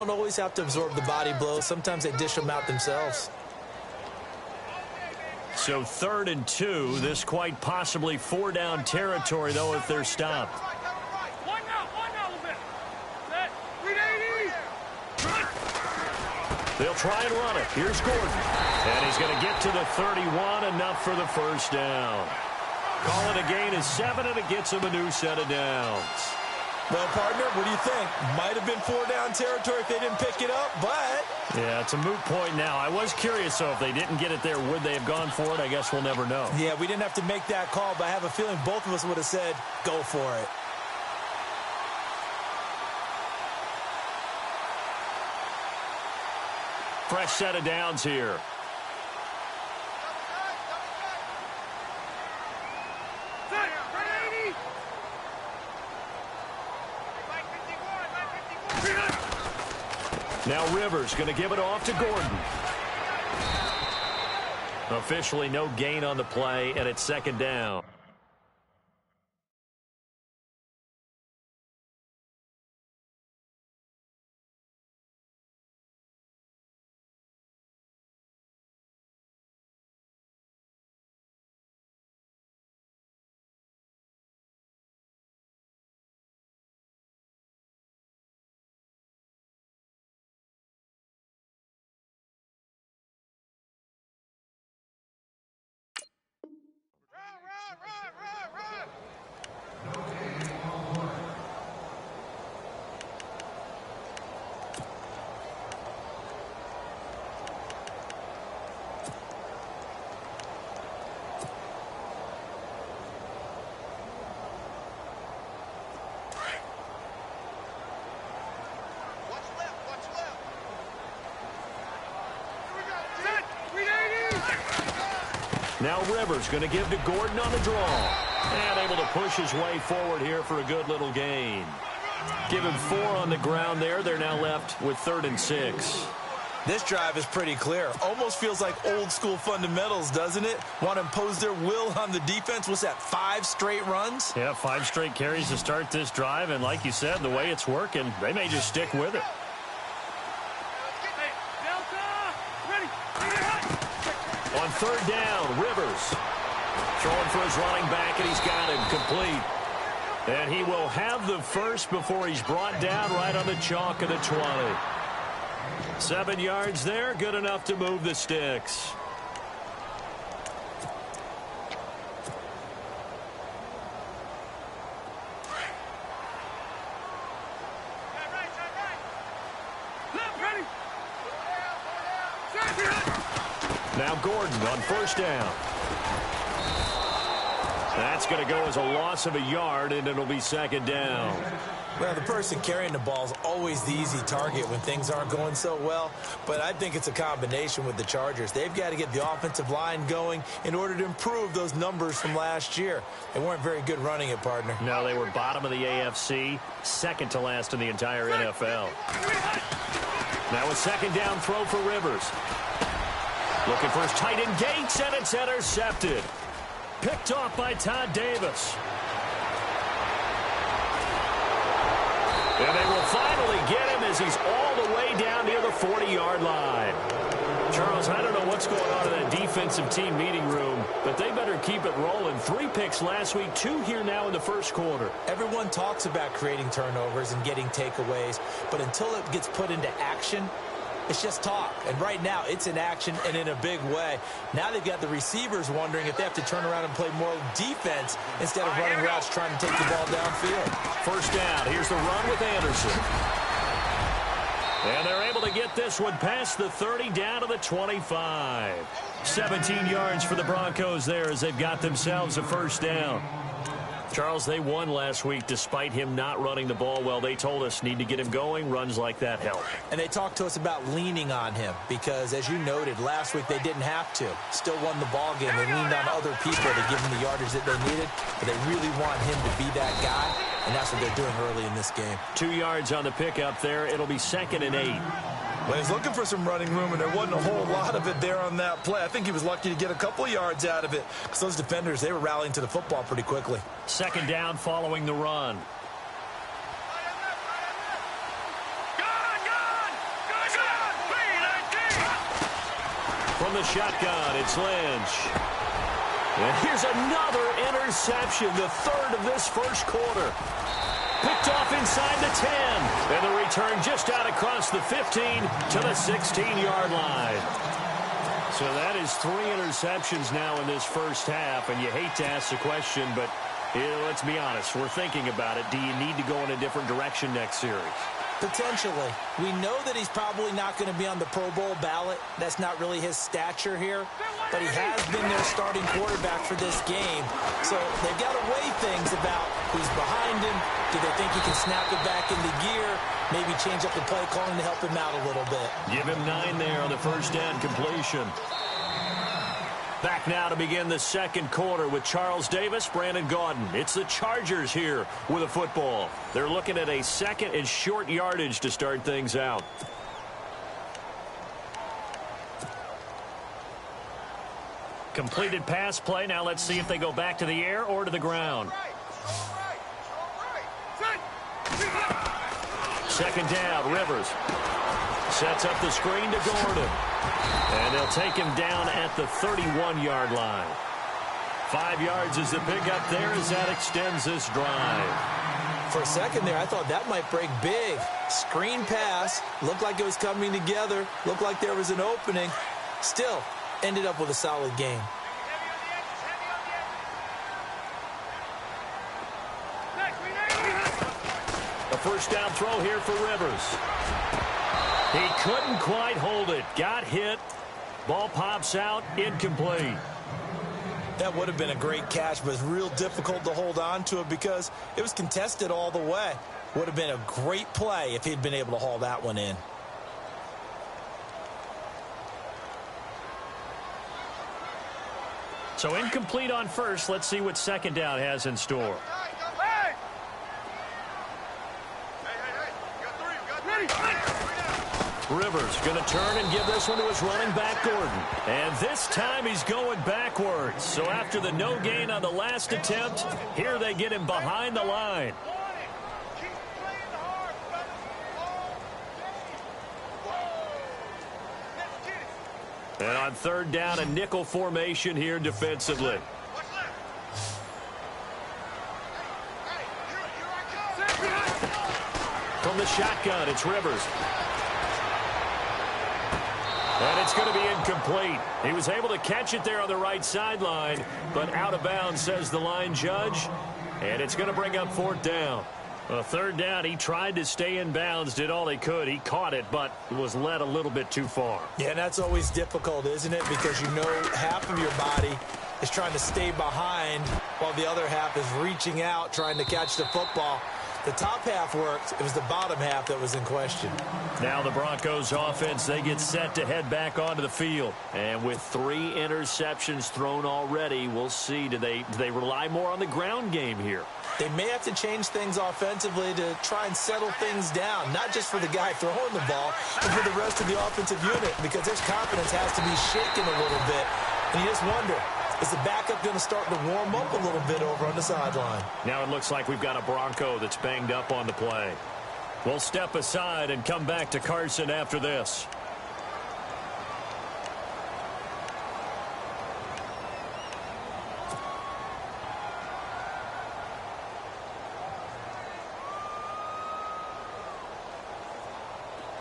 don't always have to absorb the body blows. Sometimes they dish them out themselves. So 3rd and 2. This quite possibly 4-down territory, though, if they're stopped. They'll try and run it. Here's Gordon. And he's going to get to the 31, enough for the first down. Call it a gain of 7, and it gets him a new set of downs. Well, partner, what do you think? Might have been 4-down territory if they didn't pick it up, but... Yeah, it's a moot point now. I was curious, though, if they didn't get it there, would they have gone for it? I guess we'll never know. Yeah, we didn't have to make that call, but I have a feeling both of us would have said, go for it. Fresh set of downs here. Now Rivers going to give it off to Gordon. Officially no gain on the play, and it's 2nd down. Now Rivers going to give to Gordon on the draw. And able to push his way forward here for a good little gain. Give him 4 on the ground there. They're now left with 3rd and 6. This drive is pretty clear. Almost feels like old school fundamentals, doesn't it? Want to impose their will on the defense. What's that, 5 straight runs? Yeah, 5 straight carries to start this drive. And like you said, the way it's working, they may just stick with it. On 3rd down, Rivers throwing for his running back, and he's got him complete. And he will have the first before he's brought down right on the chalk of the 20. 7 yards there, good enough to move the sticks. Now Gordon on 1st down. That's going to go as a loss of a yard, and it'll be 2nd down. Well, the person carrying the ball is always the easy target when things aren't going so well, but I think it's a combination with the Chargers. They've got to get the offensive line going in order to improve those numbers from last year. They weren't very good running it, partner. No, they were bottom of the AFC, 2nd to last in the entire NFL. Now a 2nd down throw for Rivers. Looking for his tight end Gates, and it's intercepted. Picked off by Todd Davis. And they will finally get him as he's all the way down near the 40-yard line. Charles, I don't know what's going on in that defensive team meeting room, but they better keep it rolling. 3 picks last week, 2 here now in the first quarter. Everyone talks about creating turnovers and getting takeaways, but until it gets put into action, it's just talk. And right now, it's in action and in a big way. Now they've got the receivers wondering if they have to turn around and play more defense instead of running routes trying to take the ball downfield. 1st down. Here's the run with Anderson. And they're able to get this one past the 30 down to the 25. 17 yards for the Broncos there as they've got themselves a 1st down. Charles, they won last week despite him not running the ball well. They told us need to get him going. Runs like that help. And they talked to us about leaning on him because, as you noted, last week they didn't have to. Still won the ball game. They leaned on other people to give him the yardage that they needed, but they really want him to be that guy, and that's what they're doing early in this game. 2 yards on the pickup there. It'll be 2nd and 8. Well, he's looking for some running room, and there wasn't a whole lot of it there on that play. I think he was lucky to get a couple of yards out of it because those defenders, they were rallying to the football pretty quickly. 2nd down following the run. From the shotgun, it's Lynch. And here's another interception, the third of this first quarter. Picked off inside the 10. And the return just out across the 15 to the 16-yard line. So that is 3 interceptions now in this first half. And you hate to ask the question, but let's be honest. We're thinking about it. Do you need to go in a different direction next series? Potentially. We know that he's probably not going to be on the Pro Bowl ballot. That's not really his stature here. But he has been their starting quarterback for this game. So they've got to weigh things about who's behind him. Do they think he can snap it back into gear? Maybe change up the play calling to help him out a little bit. Give him 9 there on the first down completion. Back now to begin the second quarter with Charles Davis, Brandon Gaudin. It's the Chargers here with a football. They're looking at a second and short yardage to start things out. Completed pass play. Now let's see if they go back to the air or to the ground. Second down, Rivers. Sets up the screen to Gordon. And they'll take him down at the 31-yard line. 5 yards is the pickup there as that extends this drive. For a second there, I thought that might break big. Screen pass. Looked like it was coming together. Looked like there was an opening. Still, ended up with a solid game. A first down throw here for Rivers. He couldn't quite hold it. Got hit. Ball pops out. Incomplete. That would have been a great catch, but it's real difficult to hold on to it because it was contested all the way. Would have been a great play if he'd been able to haul that one in. So incomplete on first. Let's see what second down has in store. Rivers going to turn and give this one to his running back, Gordon. And this time he's going backwards. So after the no gain on the last attempt, here they get him behind the line. And on third down, a nickel formation here defensively. From the shotgun, it's Rivers. And it's going to be incomplete. He was able to catch it there on the right sideline, but out of bounds, says the line judge. And it's going to bring up fourth down. Third down, he tried to stay in bounds, did all he could. He caught it, but was led a little bit too far. Yeah, and that's always difficult, isn't it? Because you know half of your body is trying to stay behind while the other half is reaching out, trying to catch the football. The top half worked. It was the bottom half that was in question. Now the Broncos offense, they get set to head back onto the field. And with 3 interceptions thrown already, we'll see. Do they rely more on the ground game here? They may have to change things offensively to try and settle things down, not just for the guy throwing the ball, but for the rest of the offensive unit, because his confidence has to be shaken a little bit. And you just wonder, is the backup going to start to warm up a little bit over on the sideline? Now it looks like we've got a Bronco that's banged up on the play. We'll step aside and come back to Carson after this.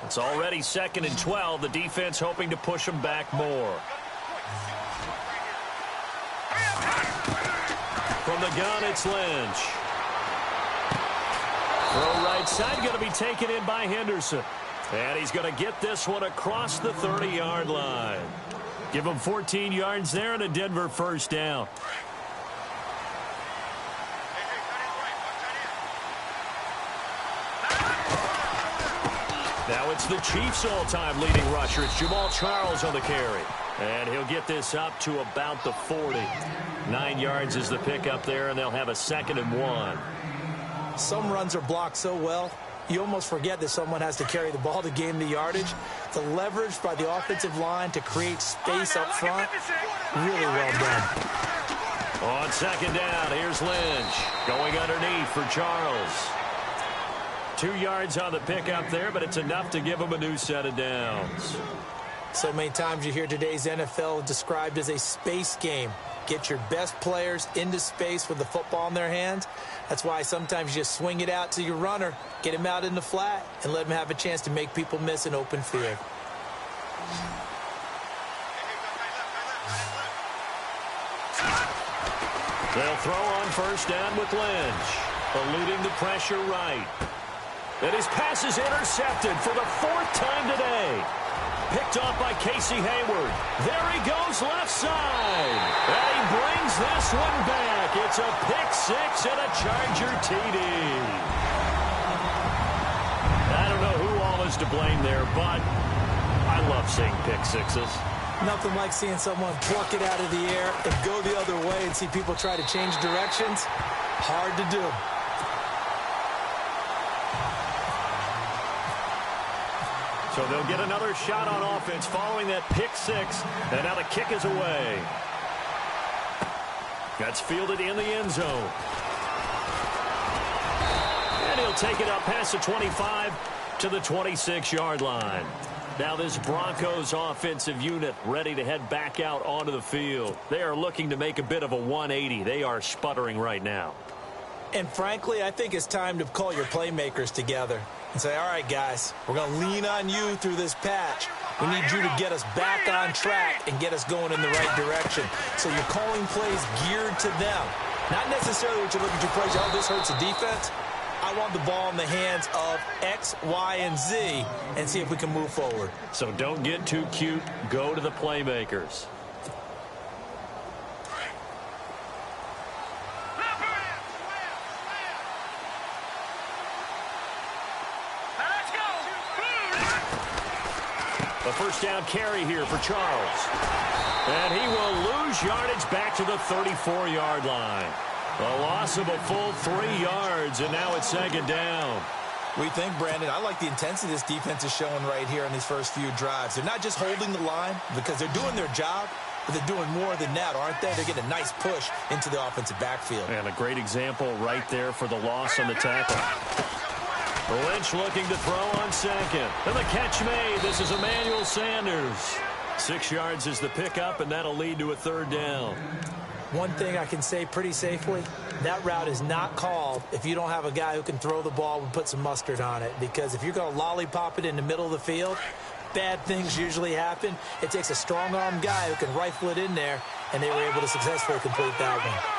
It's already 2nd and 12. The defense hoping to push them back more. From the gun, it's Lynch. Throw right side, going to be taken in by Henderson. And he's going to get this one across the 30-yard line. Give him 14 yards there and a Denver first down. Now it's the Chiefs' all-time leading rusher. It's Jamal Charles on the carry. And he'll get this up to about the 40. 9 yards is the pickup there, and they'll have a 2nd and 1. Some runs are blocked so well, you almost forget that someone has to carry the ball to gain the yardage. The leverage by the offensive line to create space up front, really well done. On 2nd down, here's Lynch going underneath for Charles. 2 yards on the pickup there, but it's enough to give him a new set of downs. So many times you hear today's NFL described as a space game. Get your best players into space with the football in their hands. That's why sometimes you just swing it out to your runner, get him out in the flat, and let him have a chance to make people miss an open field. They'll throw on first down with Lynch, eluding the pressure right. And his pass is intercepted for the 4th time today. Picked off by Casey Hayward. There he goes left side. And he brings this one back. It's a pick six and a Charger TD. I don't know who all is to blame there, but I love seeing pick sixes. Nothing like seeing someone pluck it out of the air and go the other way and see people try to change directions. Hard to do. So they'll get another shot on offense following that pick six. And now the kick is away. That's fielded in the end zone. And he'll take it up past the 25 to the 26-yard line. Now this Broncos offensive unit ready to head back out onto the field. They are looking to make a bit of a 180. They are sputtering right now. And frankly, I think it's time to call your playmakers together and say, all right, guys, we're going to lean on you through this patch. We need you to get us back on track and get us going in the right direction. So you're calling plays geared to them. Not necessarily what you look at your plays, oh, this hurts the defense. I want the ball in the hands of X, Y, and Z and see if we can move forward. So don't get too cute. Go to the playmakers. A first down carry here for Charles. And he will lose yardage back to the 34-yard line. A loss of a full 3 yards, and now it's second down. We think, Brandon, I like the intensity this defense is showing right here in these first few drives. They're not just holding the line because they're doing their job, but they're doing more than that, aren't they? They're getting a nice push into the offensive backfield. And a great example right there for the loss on the tackle. Lynch looking to throw on second. And the catch made. This is Emmanuel Sanders. 6 yards is the pickup, and that'll lead to a third down. One thing I can say pretty safely, that route is not called if you don't have a guy who can throw the ball and put some mustard on it. Because if you're going to lollipop it in the middle of the field, bad things usually happen. It takes a strong-arm guy who can rifle it in there, and they were able to successfully complete that one.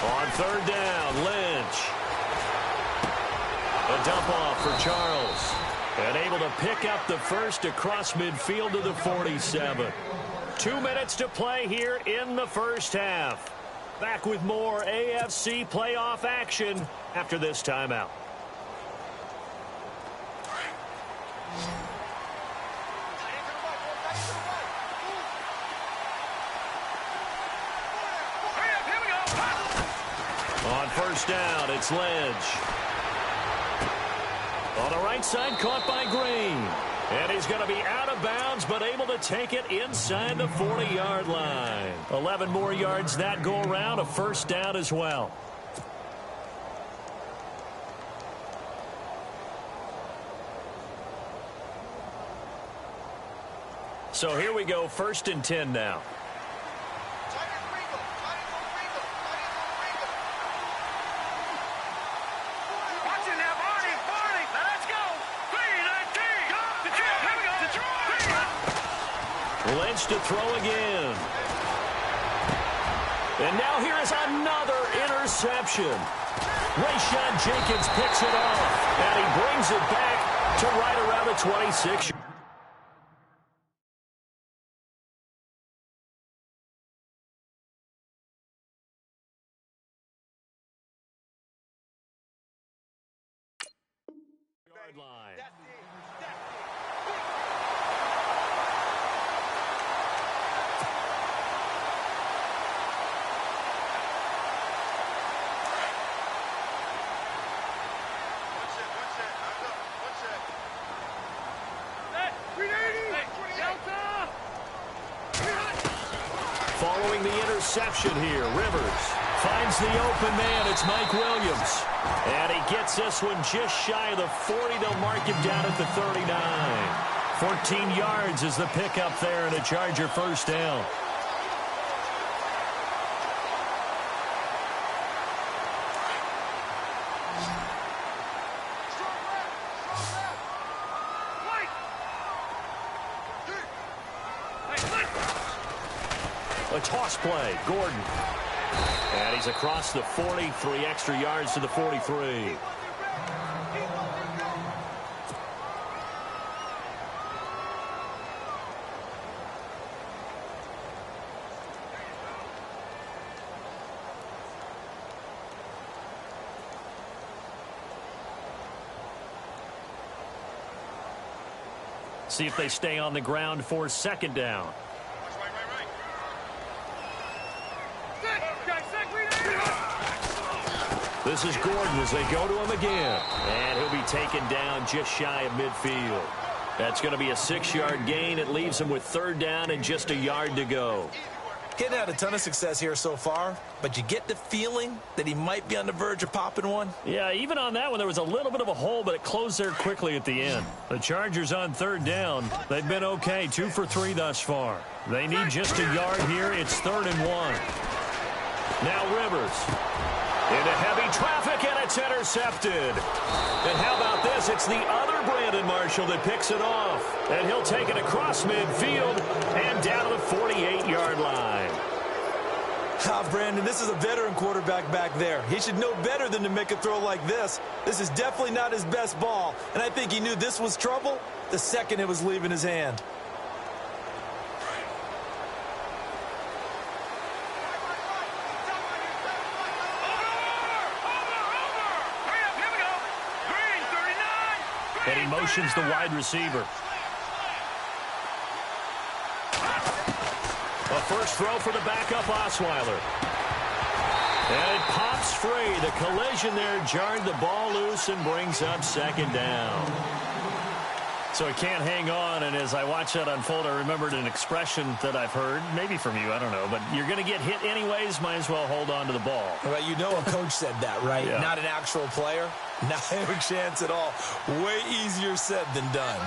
On third down, Lynch. A dump off for Charles. And able to pick up the first across midfield to the 47. 2 minutes to play here in the first half. Back with more AFC playoff action after this timeout. On first down, it's Lynch. On the right side, caught by Green. And he's going to be out of bounds, but able to take it inside the 40-yard line. 11 more yards that go around, a first down as well. So here we go, 1st and 10 now. Lynch to throw again. And now here is another interception. Rayshon Jenkins picks it off, and he brings it back to right around the 26. Yard line. Following the interception here, Rivers Finds the open man. It's Mike Williams. And he gets this one just shy of the 40. They'll mark him down at the 39. 14 yards is the pickup there and a Charger first down. A toss play, Gordon. And he's across the 40, 3 extra yards to the 43. See if they stay on the ground for second down. This is Gordon as they go to him again. And he'll be taken down just shy of midfield. That's going to be a 6-yard gain. It leaves him with third down and just a yard to go. Getting had a ton of success here so far, but you get the feeling that he might be on the verge of popping one. Yeah, even on that one, there was a little bit of a hole, but it closed there quickly at the end. The Chargers on third down. They've been okay, 2 for 3 thus far. They need just a yard here. It's 3rd and 1. Now Rivers. Into heavy traffic, and it's intercepted. And how about this? It's the other Brandon Marshall that picks it off. And he'll take it across midfield and down to the 48-yard line. Brandon, this is a veteran quarterback back there. He should know better than to make a throw like this. This is definitely not his best ball. And I think he knew this was trouble the second it was leaving his hand. And he motions the wide receiver. A first throw for the backup Osweiler. And it pops free. The collision there jarred the ball loose and brings up second down. So he can't hang on, and as I watch that unfold, I remembered an expression that I've heard, maybe from you, I don't know, but you're going to get hit anyways, might as well hold on to the ball. Well, you know a coach said that, right? Yeah. Not an actual player. Not a chance at all. Way easier said than done.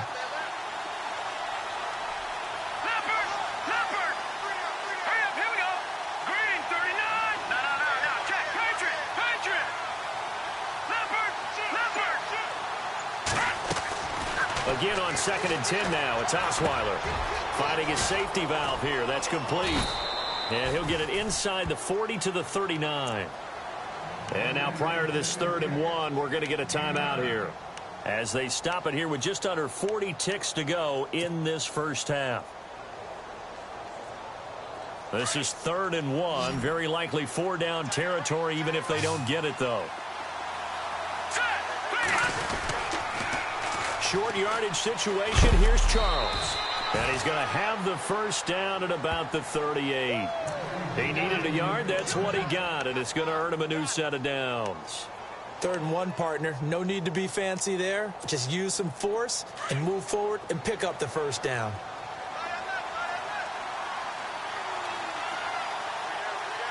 Again on 2nd and 10 now. It's Osweiler finding his safety valve here. That's complete. And he'll get it inside the 40 to the 39. And now prior to this 3rd and 1, we're going to get a timeout here as they stop it here with just under 40 ticks to go in this first half. This is 3rd and 1. Very likely 4-down territory even if they don't get it, though. Short yardage situation. Here's Charles. And he's going to have the first down at about the 38. He needed a yard. That's what he got. And it's going to earn him a new set of downs. 3rd and 1, partner. No need to be fancy there. Just use some force and move forward and pick up the first down.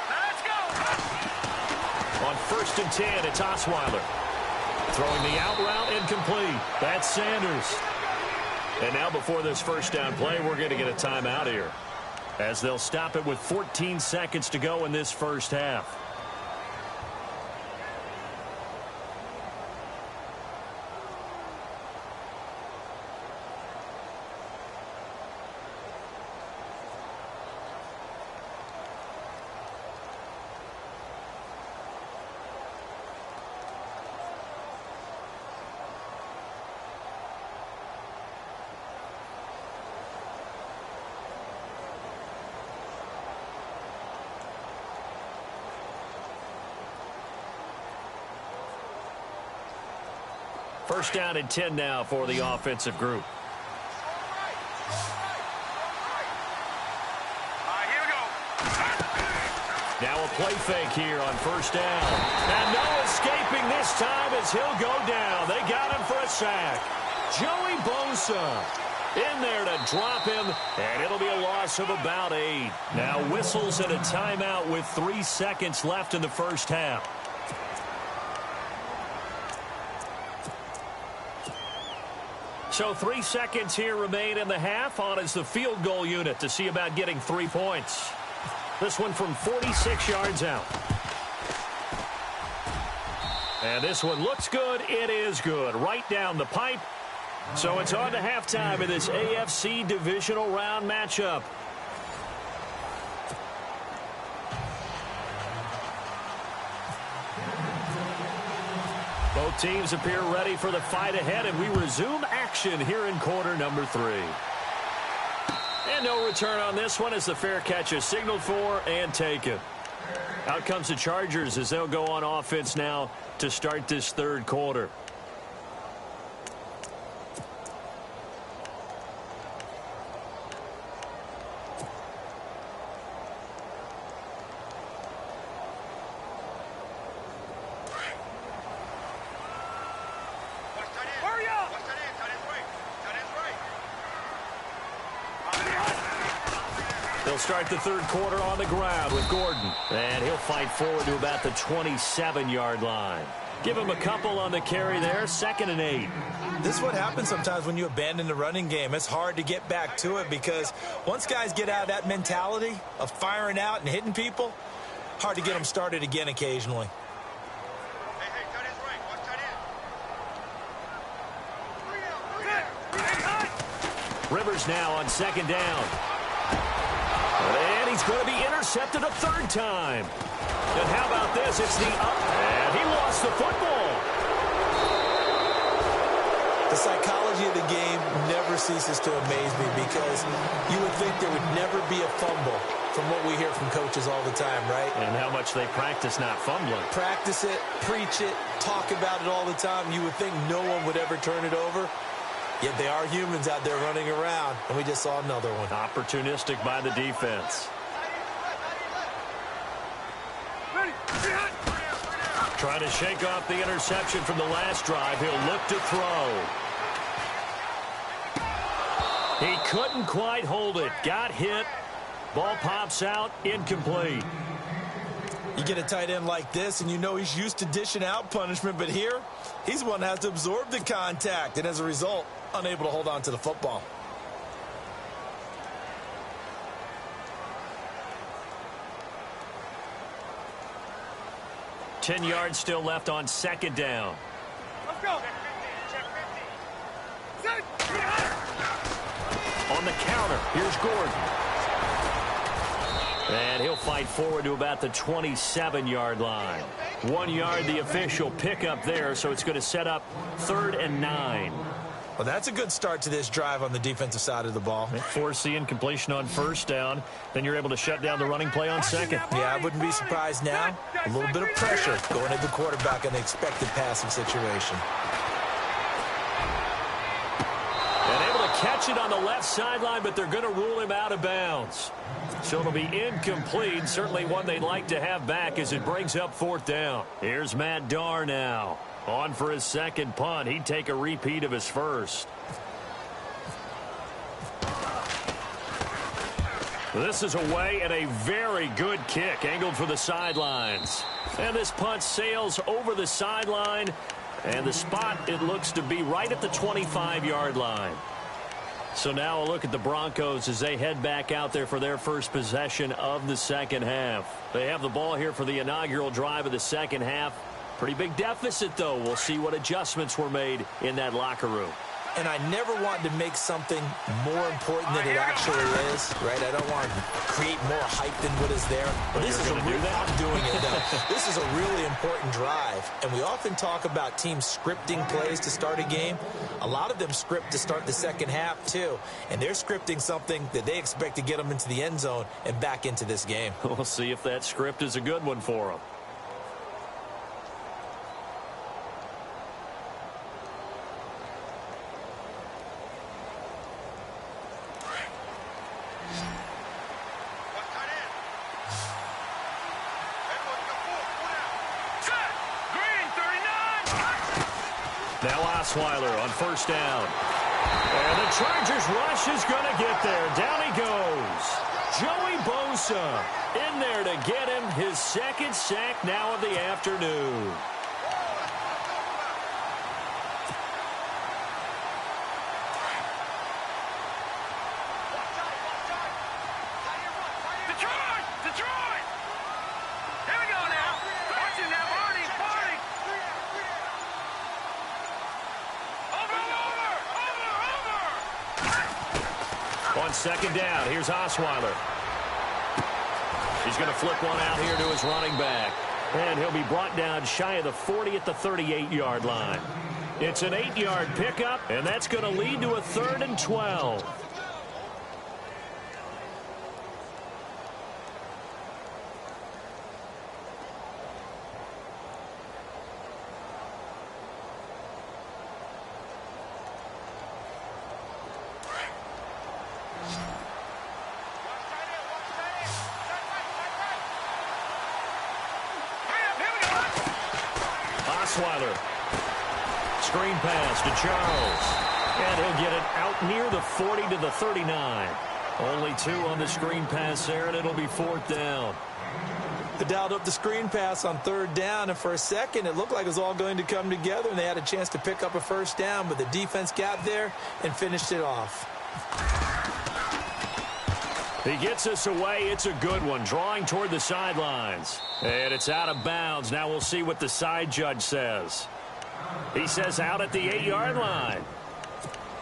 Let's go. On 1st and 10, it's Osweiler. Throwing the out route incomplete. That's Sanders. And now before this first down play, we're going to get a timeout here as they'll stop it with 14 seconds to go in this first half. First down and 10 now for the offensive group. Now a play fake here on first down. And no escaping this time as he'll go down. They got him for a sack. Joey Bosa. In there to drop him, and it'll be a loss of about 8. Now whistles and a timeout with 3 seconds left in the first half. So 3 seconds here remain in the half. On is the field goal unit to see about getting 3 points. This one from 46 yards out. And this one looks good. It is good. Right down the pipe. So it's on to halftime in this AFC divisional round matchup. Both teams appear ready for the fight ahead, and we resume action here in quarter number 3. And no return on this one as the fair catch is signaled for and taken. Out comes the Chargers as they'll go on offense now to start this third quarter. They'll start the third quarter on the ground with Gordon. And he'll fight forward to about the 27-yard line. Give him a couple on the carry there, 2nd and 8. This is what happens sometimes when you abandon the running game. It's hard to get back to it because once guys get out of that mentality of firing out and hitting people, hard to get them started again occasionally. Rivers now on 2nd down. And he's going to be intercepted a 3rd time. And how about this? It's the up. And he lost the football. The psychology of the game never ceases to amaze me because you would think there would never be a fumble from what we hear from coaches all the time, right? And how much they practice not fumbling. Practice it, preach it, talk about it all the time. You would think no one would ever turn it over. Yet they are humans out there running around, and we just saw another one. Opportunistic by the defense. Trying to shake off the interception from the last drive. He'll look to throw. He couldn't quite hold it. Got hit. Ball pops out. Incomplete. You get a tight end like this, and you know he's used to dishing out punishment, but here, he's the one that has to absorb the contact, and as a result, unable to hold on to the football. Ten yards still left on 2nd down. Let's go. Check 50. On the counter, here's Gordon. And he'll fight forward to about the 27-yard line. 1 yard, the official pickup there, so it's going to set up 3rd and 9. Well, that's a good start to this drive on the defensive side of the ball. Force the incompletion on 1st down. Then you're able to shut down the running play on 2nd. Yeah, I wouldn't be surprised now. A little bit of pressure going at the quarterback in the expected passing situation. And able to catch it on the left sideline, but they're going to rule him out of bounds. So it'll be incomplete. Certainly one they'd like to have back as it brings up 4th down. Here's Matt Darr now. On for his 2nd punt. He'd take a repeat of his 1st. This is away and a very good kick angled for the sidelines. And this punt sails over the sideline. And the spot, it looks to be right at the 25-yard line. So now a look at the Broncos as they head back out there for their first possession of the 2nd half. They have the ball here for the inaugural drive of the 2nd half. Pretty big deficit, though. We'll see what adjustments were made in that locker room. And I never want to make something more important than it actually is, right? I don't want to create more hype than what is there. But this is I'm doing it, though. This is a really important drive. And we often talk about teams scripting plays to start a game. A lot of them script to start the 2nd half, too. And they're scripting something that they expect to get them into the end zone and back into this game. We'll see if that script is a good one for them. Now Osweiler on 1st down. And the Chargers rush is going to get there. Down he goes. Joey Bosa in there to get him his second sack now of the afternoon. Detroit! Here we go now. Watching that party. Over. On second down, here's Osweiler. He's going to flip one out here to his running back. And he'll be brought down shy of the 40 at the 38-yard line. It's an 8-yard pickup, and that's going to lead to a 3rd and 12. Osweiler. Screen pass to Charles. And he'll get it out near the 40 to the 39. Only 2 on the screen pass there, and it'll be 4th down. They dialed up the screen pass on 3rd down, and for a second it looked like it was all going to come together, and they had a chance to pick up a 1st down, but the defense got there and finished it off. He gets us away. It's a good one, drawing toward the sidelines. And it's out of bounds. Now we'll see what the side judge says. He says out at the 8-yard line.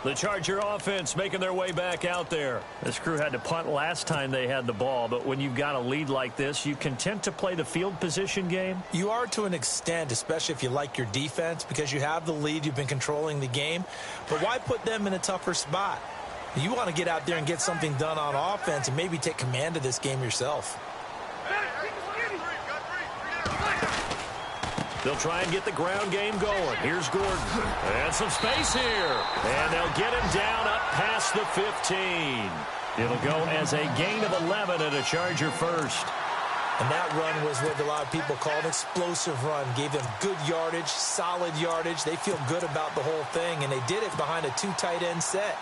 The Charger offense making their way back out there. This crew had to punt last time they had the ball, but when you've got a lead like this, you content to play the field position game? You are to an extent, especially if you like your defense, because you have the lead, you've been controlling the game. But why put them in a tougher spot? You want to get out there and get something done on offense and maybe take command of this game yourself. They'll try and get the ground game going. Here's Gordon. And some space here. And they'll get him down up past the 15. It'll go as a gain of 11 and a Charger first. And that run was what a lot of people call an explosive run. Gave them good yardage, solid yardage. They feel good about the whole thing, and they did it behind a 2 tight end set.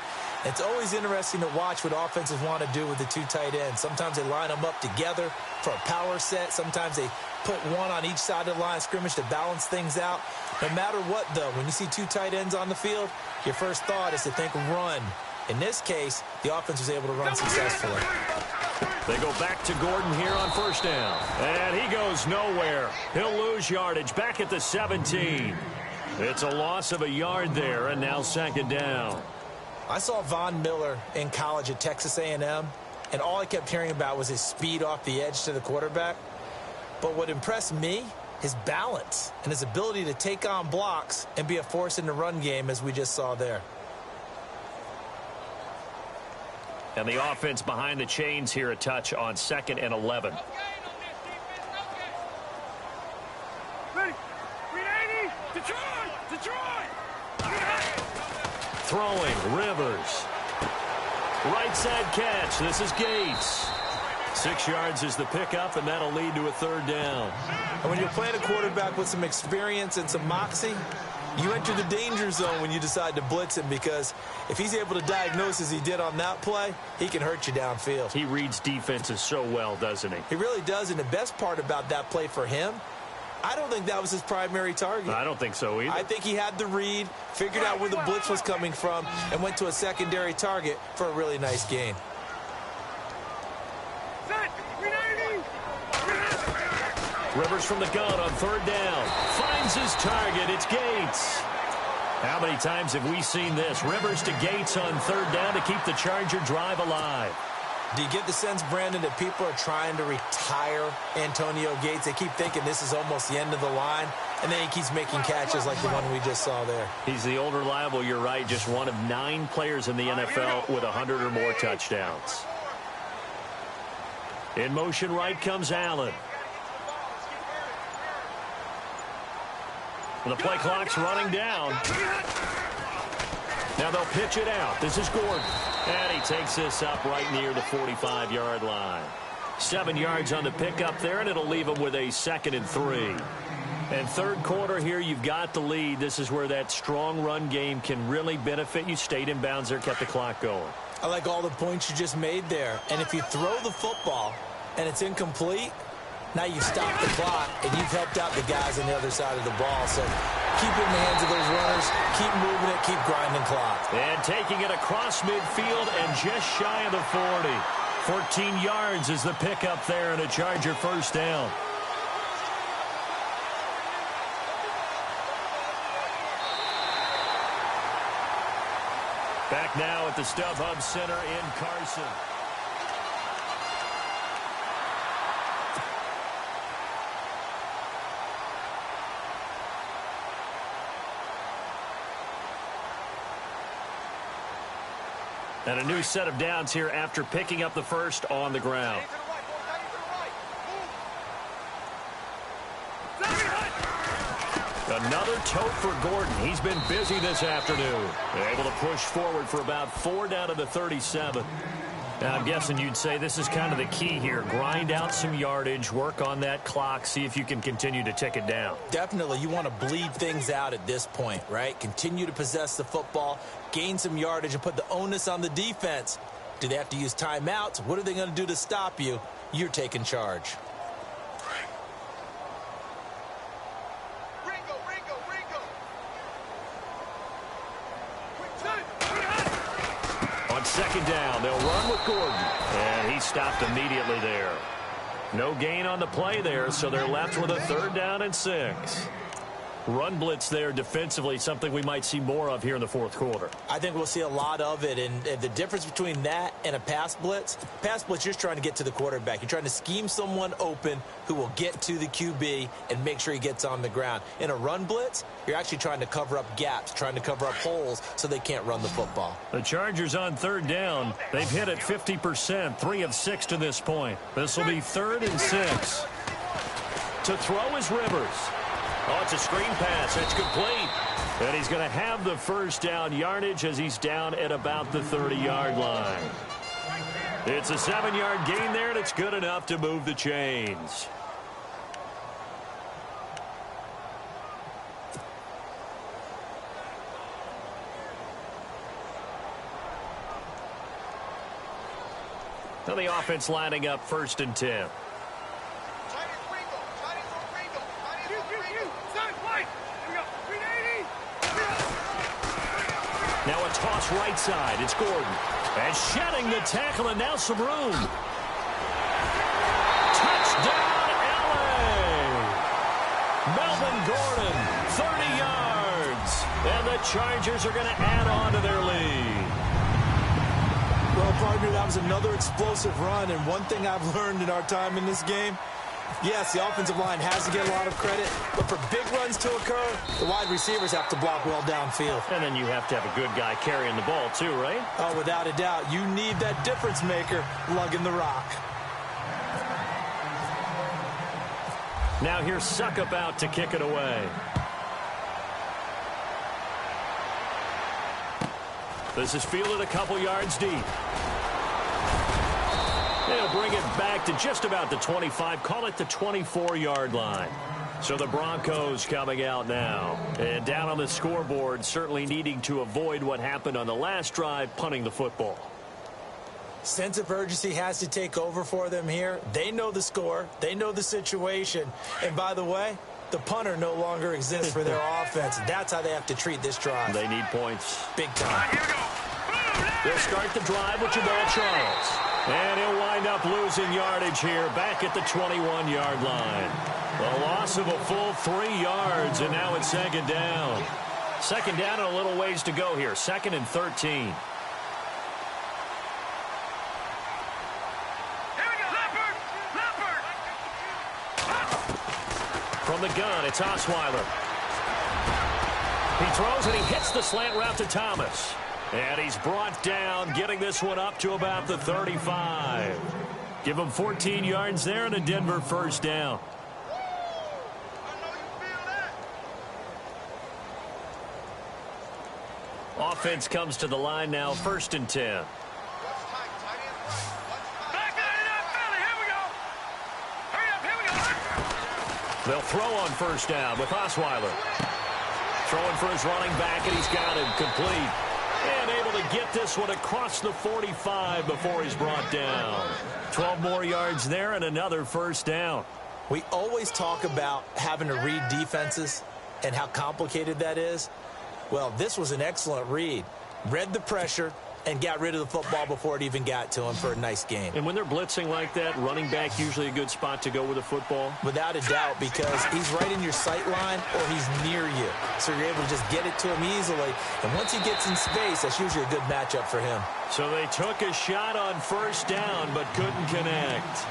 It's always interesting to watch what offenses want to do with the 2 tight ends. Sometimes they line them up together for a power set. Sometimes they put one on each side of the line of scrimmage to balance things out. No matter what, though, when you see 2 tight ends on the field, your first thought is to think run. In this case, the offense was able to run successfully. They go back to Gordon here on 1st down. And he goes nowhere. He'll lose yardage back at the 17. It's a loss of a yard there, and now 2nd down. I saw Von Miller in college at Texas A&M, and all I kept hearing about was his speed off the edge to the quarterback. But what impressed me, his balance and his ability to take on blocks and be a force in the run game, as we just saw there. And the offense behind the chains here, a touch on 2nd and 11. Ready? 380! Detroit! Throwing, Rivers. Right side catch. This is Gates. 6 yards is the pickup, and that'll lead to a 3rd down. And when you're playing a quarterback with some experience and some moxie, you enter the danger zone when you decide to blitz him, because if he's able to diagnose as he did on that play, he can hurt you downfield. He reads defenses so well, doesn't he? He really does, and the best part about that play for him, I don't think that was his primary target. I don't think so either. I think he had the read, figured out where the blitz was coming from, and went to a secondary target for a really nice gain. Rivers from the gun on 3rd down. Finds his target. It's Gates. How many times have we seen this? Rivers to Gates on 3rd down to keep the Charger drive alive. Do you get the sense, Brandon, that people are trying to retire Antonio Gates? They keep thinking this is almost the end of the line, and then he keeps making catches like the one we just saw there. He's the old reliable, you're right, just one of 9 players in the NFL with 100 or more touchdowns. In motion right comes Allen. The play clock's running down. Now they'll pitch it out. This is Gordon. And he takes this up right near the 45-yard line. 7 yards on the pickup there, and it'll leave him with a 2nd and 3. And third quarter here, you've got the lead. This is where that strong run game can really benefit you. Stayed in bounds there, kept the clock going. I like all the points you just made there. And if you throw the football and it's incomplete, now you've stopped the clock and you've helped out the guys on the other side of the ball. So keep it in the hands of those runners, keep moving it, keep grinding clock. And taking it across midfield and just shy of the 40. 14 yards is the pickup there and a Charger first down. Back now at the StubHub Center in Carson. And a new set of downs here after picking up the first on the ground. Another tote for Gordon. He's been busy this afternoon. Able to push forward for about 4 down to the 37. Now, I'm guessing you'd say this is kind of the key here. Grind out some yardage, work on that clock, see if you can continue to tick it down. Definitely. You want to bleed things out at this point, right? Continue to possess the football, gain some yardage, and put the onus on the defense. Do they have to use timeouts? What are they going to do to stop you? You're taking charge. On second down, they'll run with Gordon. And he stopped immediately there. No gain on the play there, so they're left with a 3rd down and 6. Run blitz there defensively, something we might see more of here in the fourth quarter. I think we'll see a lot of it, and the difference between that and a pass blitz, you're just trying to get to the quarterback. You're trying to scheme someone open who will get to the QB and make sure he gets on the ground. In a run blitz, you're actually trying to cover up gaps, trying to cover up holes so they can't run the football. The Chargers on 3rd down. They've hit it 50%, 3 of 6 to this point. This will be 3rd and 6. To throw is Rivers. Oh, it's a screen pass. That's complete. And he's going to have the first down yardage as he's down at about the 30-yard line. It's a 7-yard gain there, and it's good enough to move the chains. Now the offense lining up 1st and 10. Now a toss right side. It's Gordon. And shedding the tackle, and now some room. Touchdown, L.A. Melvin Gordon, 30 yards. And the Chargers are going to add on to their lead. Well, partner, that was another explosive run, and one thing I've learned in our time in this game, yes, the offensive line has to get a lot of credit, but for big runs to occur, the wide receivers have to block well downfield. And then you have to have a good guy carrying the ball too, right? Oh, without a doubt. You need that difference maker lugging the rock. Now here's Suckup out to kick it away. This is fielded a couple yards deep. They'll bring it back to just about the 25, call it the 24-yard line. So the Broncos coming out now. And down on the scoreboard, certainly needing to avoid what happened on the last drive, punting the football. Sense of urgency has to take over for them here. They know the score. They know the situation. And by the way, the punter no longer exists for their offense. That's how they have to treat this drive. They need points. Big time. They'll start the drive with Jamaal Charles. And he'll wind up losing yardage here back at the 21-yard line. The loss of a full 3 yards, and now it's 2nd down. 2nd down and a little ways to go here. 2nd and 13. From the gun, it's Osweiler. He throws and he hits the slant route to Thomas. And he's brought down, getting this one up to about the 35. Give him 14 yards there and a Denver first down. Offense comes to the line now, 1st and 10. They'll throw on first down with Osweiler. Throwing for his running back, and he's got him complete. And able to get this one across the 45 before he's brought down. 12 more yards there and another first down. We always talk about having to read defenses and how complicated that is. Well, this was an excellent read. Read the pressure and got rid of the football before it even got to him for a nice gain. And when they're blitzing like that, running back usually a good spot to go with the football? Without a doubt, because he's right in your sight line or he's near you. So you're able to just get it to him easily. And once he gets in space, that's usually a good matchup for him. So they took a shot on first down but couldn't connect.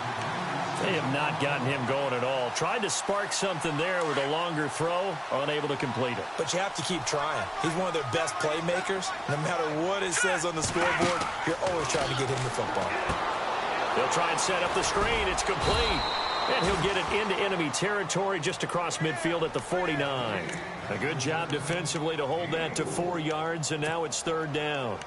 They have not gotten him going at all. Tried to spark something there with a longer throw, unable to complete it. But you have to keep trying. He's one of their best playmakers. No matter what it says on the scoreboard, you're always trying to get him the football. They'll try and set up the screen. It's complete. And he'll get it into enemy territory just across midfield at the 49. A good job defensively to hold that to 4 yards, and now it's third down.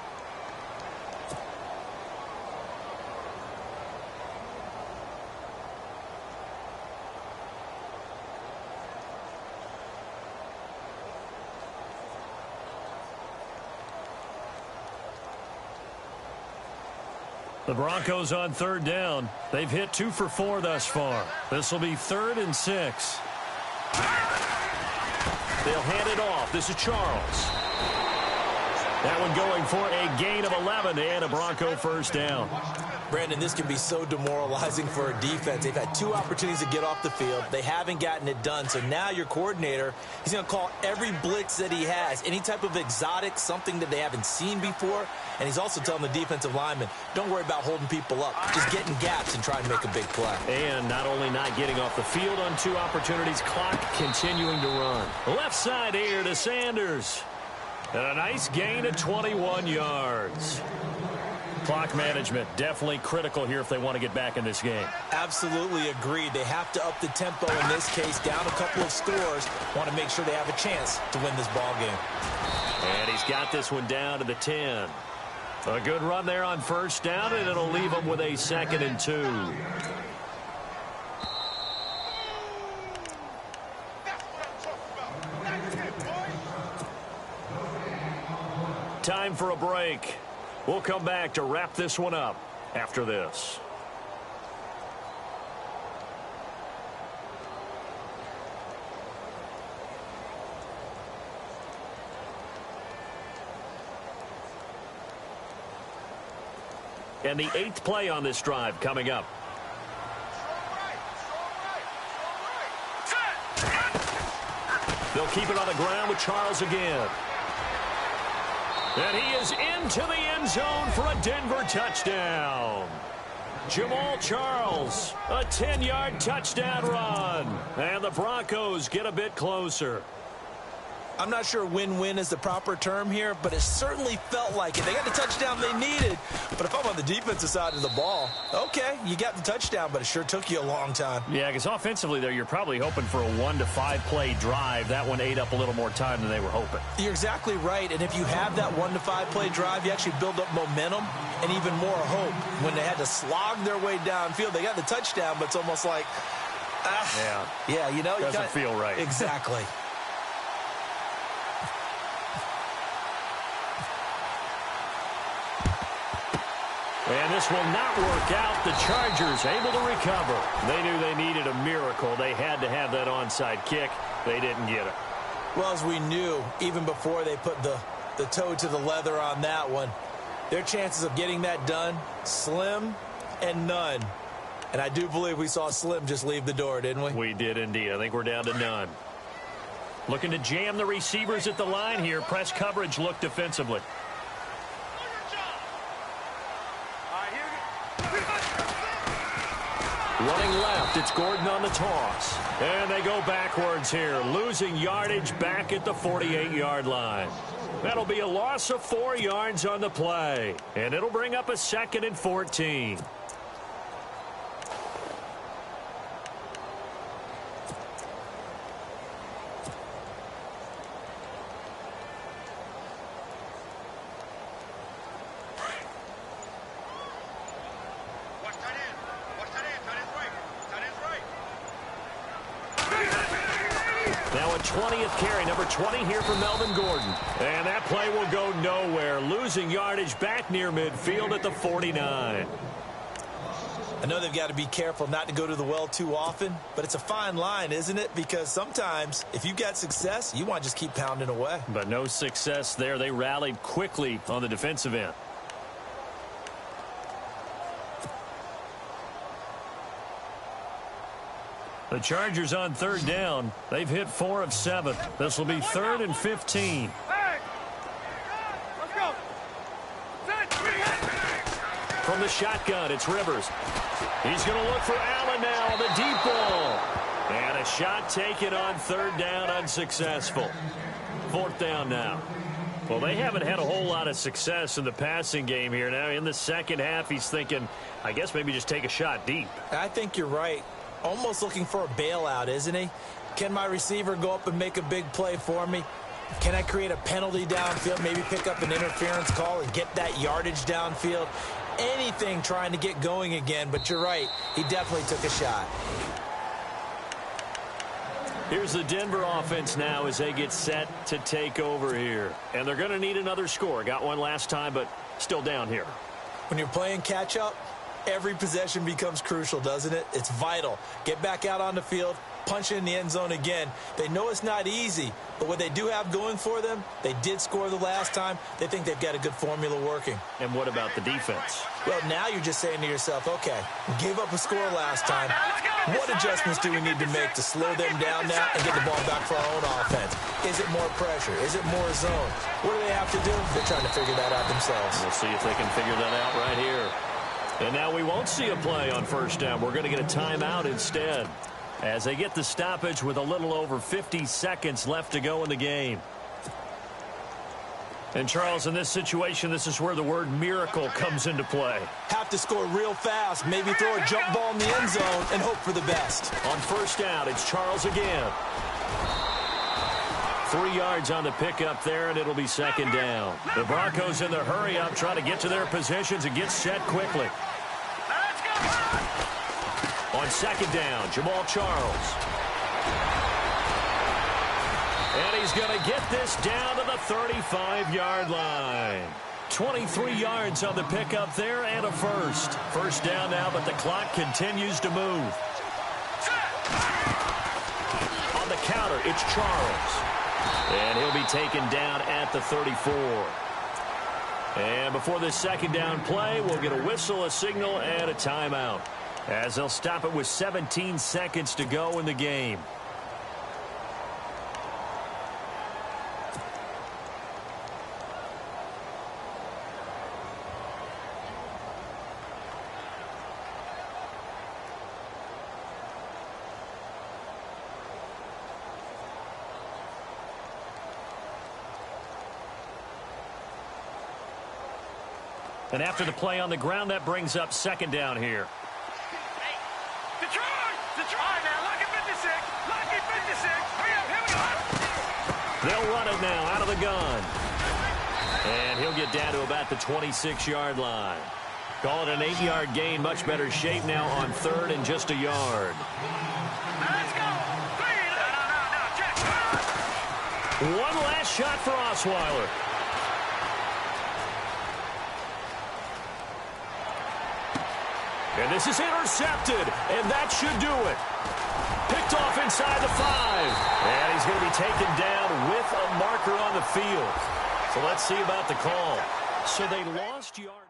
The Broncos on third down. They've hit 2 for 4 thus far. This will be 3rd and 6. They'll hand it off. This is Charles. That one going for a gain of 11 and a Bronco first down. Brandon, this can be so demoralizing for a defense. They've had 2 opportunities to get off the field. They haven't gotten it done. So now your coordinator, he's going to call every blitz that he has, any type of exotic, something that they haven't seen before. And he's also telling the defensive lineman, don't worry about holding people up. Just get in gaps and try and make a big play. And not only not getting off the field on 2 opportunities, clock continuing to run. Left side here to Sanders. And a nice gain of 21 yards. Clock management definitely critical here if they want to get back in this game. Absolutely agreed. They have to up the tempo in this case, down a couple of scores. Want to make sure they have a chance to win this ball game. And he's got this one down to the 10. A good run there on first down, and it'll leave him with a 2nd and 2. Time for a break. We'll come back to wrap this one up after this. And the 8th play on this drive coming up. They'll keep it on the ground with Charles again. And he is into the end zone for a Denver touchdown. Jamal Charles, a 10-yard touchdown run. And the Broncos get a bit closer. I'm not sure win-win is the proper term here, but it certainly felt like it. They got the touchdown they needed, but if I'm on the defensive side of the ball, okay, you got the touchdown, but it sure took you a long time. Yeah, because offensively there, you're probably hoping for a 1 to 5 play drive. That one ate up a little more time than they were hoping. You're exactly right, and if you have that 1 to 5 play drive, you actually build up momentum and even more hope. When they had to slog their way downfield, they got the touchdown, but it's almost like, yeah, you know, doesn't feel right. Exactly. And this will not work out. The Chargers able to recover. They knew they needed a miracle. They had to have that onside kick. They didn't get it. Well, as we knew, even before they put the toe to the leather on that one, their chances of getting that done, slim and none. And I do believe we saw Slim just leave the door, didn't we? We did indeed. I think we're down to none. Looking to jam the receivers at the line here. Press coverage look defensively. Running left, it's Gordon on the toss. And they go backwards here, losing yardage back at the 48-yard line. That'll be a loss of 4 yards on the play. And it'll bring up a 2nd and 14. 20th carry, number 20 here for Melvin Gordon. And that play will go nowhere, losing yardage back near midfield at the 49. I know they've got to be careful not to go to the well too often, but it's a fine line, isn't it? Because sometimes if you've got success, you want to just keep pounding away. But no success there. They rallied quickly on the defensive end. The Chargers on third down. They've hit 4 of 7. This will be 3rd and 15. Hey! Let's go! From the shotgun, it's Rivers. He's going to look for Allen now on the deep ball. And a shot taken on third down, unsuccessful. 4th down now. Well, they haven't had a whole lot of success in the passing game here. Now, in the second half, he's thinking, I guess maybe just take a shot deep. I think you're right. Almost looking for a bailout, isn't he? Can my receiver go up and make a big play for me? Can I create a penalty downfield, maybe pick up an interference call and get that yardage downfield? Anything trying to get going again, but you're right. He definitely took a shot. Here's the Denver offense now as they get set to take over here. And they're going to need another score. Got one last time, but still down here. When you're playing catch-up, every possession becomes crucial, doesn't it? It's vital. Get back out on the field, punch it in the end zone again. They know it's not easy, but what they do have going for them, they did score the last time. They think they've got a good formula working. And what about the defense? Well, now you're just saying to yourself, okay, we gave up a score last time. What adjustments do we need to make to slow them down now and get the ball back for our own offense? Is it more pressure? Is it more zone? What do they have to do? They're trying to figure that out themselves. We'll see if they can figure that out right here. And now we won't see a play on first down. We're going to get a timeout instead as they get the stoppage with a little over 50 seconds left to go in the game. And, Charles, in this situation, this is where the word miracle comes into play. Have to score real fast, maybe throw a jump ball in the end zone and hope for the best. On first down, it's Charles again. 3 yards on the pickup there, and it'll be second down. The Broncos in the hurry-up trying to get to their positions and get set quickly. On second down, Jamal Charles. And he's going to get this down to the 35-yard line. 23 yards on the pickup there and a first. First down now, but the clock continues to move. On the counter, it's Charles. And he'll be taken down at the 34. And before this second down play, we'll get a whistle, a signal, and a timeout, as they'll stop it with 17 seconds to go in the game. And after the play on the ground, that brings up second down here. Hey, Detroit! Detroit now, lucky 56! Lucky 56! Hurry up, here we go! They'll run it now out of the gun. And he'll get down to about the 26-yard line. Call it an 8-yard gain, much better shape now on third and just a yard. Now let's go! Three! No, check! One last shot for Osweiler. And this is intercepted, and that should do it. Picked off inside the 5. And he's going to be taken down with a marker on the field. So let's see about the call. So they lost yards.